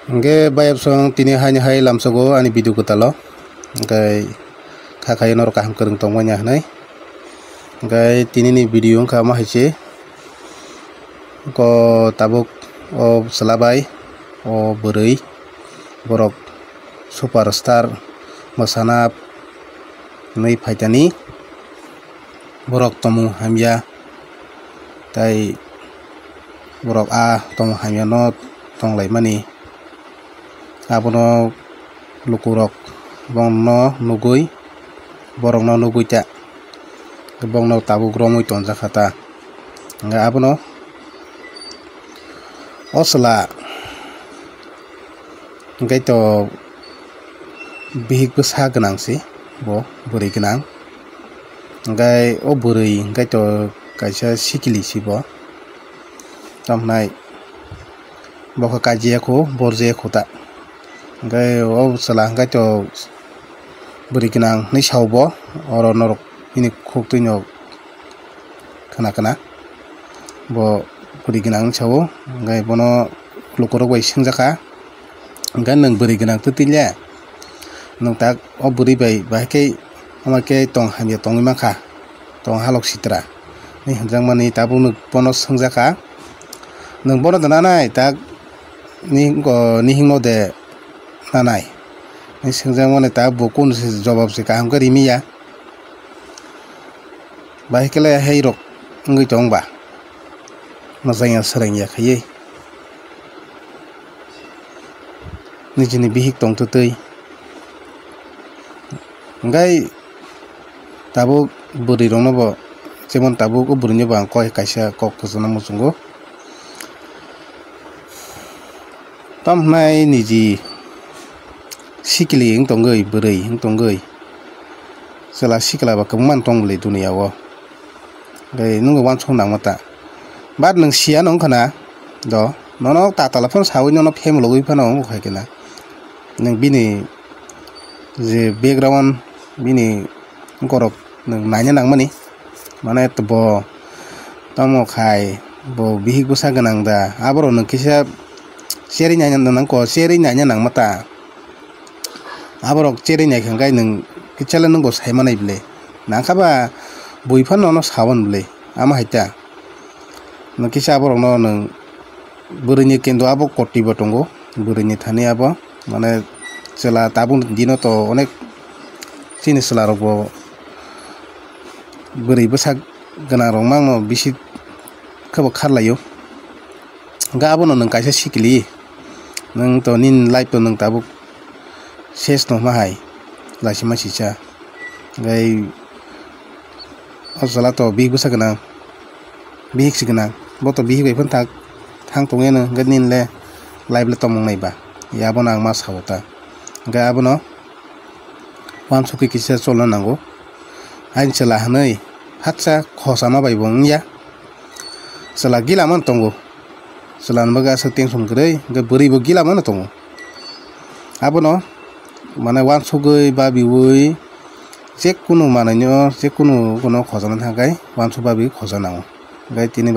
Hingga bayar song tini hanya hai lamsogo ani video kutalo, hingga kakai nor kaham kereng tongwanya nai, hingga tini ni video kama hece, ko tabuk o selabai o berei, borok superstar masanap nai faitani, borok tomu hamya, tai borok a tomu hamya not tong lai mani. Abono lukurok bong no nugui borok no nugui ta bong no tabu gromui tonja khata nga abono osla ngai to bihik besa ganang si bo buri ganang ngai o buri ngai to kaisa sikili si bo tamnai boka kaji ko borje khota ngai o sala ngai to buri ganang ni saubo oro norok ini khuk tuino kana bo buri ganang sawo ngai bono lukorok bai singjaka ngai nang buri ganang tutilya nang tak o buri bai bahke amake tong hamya tong maka tong halok sitra ni hanjang mani tabu nuk bono singjaka nang bono danai tak ni ko ni hingno de nanai ni singjang mani ta bokun jawab se kaham ka rimiya bahkele heirok ngui tongba mazanya sereng ya khaye ni jini bihik tong tutui ngai tabu buri rong no bo jemon tabu ko buri nyo bang ko kaisa kok kosona musungo tam nai niji sikili ing tonggoi buri ing tonggoi sela sikala ba keman tong le dunia wo gai nunggu wan chong nang mata bad nang sia nong kana do nono ta telefon sawi nono phem logoi phano khai kena nang bini je background bini korok nang nanya nang mani mane to bo tamo khai bo bihik busa ganang da abro nang kisa seri nanya nang ko seri nanya nang mata aborok seri nya khangai nang kichala nang bo saimanai ble nangkaba buifan no sawan ble ama haita nang kisa aborok no nang burini kendo abo koti botongo burini thani abo mane chela tabun dino to onek jinis larok bo buri besak gana rong mang no bisi khabo kharlayo ga abono nang kaisa sikili nang to nin live to nang tabuk ses no mahai lasi masisa gai osala to bih besak gana bihik sigana boto bihik bai phan tak thang tongena ganin le live le tomong nai ba ya bona ang mas hawta ga abono wan suki kisa cholo nango ain chala hanai hatsa khosama bai bong ya sala gila man tongo salan baga sa teng sum grei ga buri bo gila man tongo abono mane wan sugoi ba biwoi je kunu mananyo je kunu kono khojana thakai wan suba bi khojana gai tini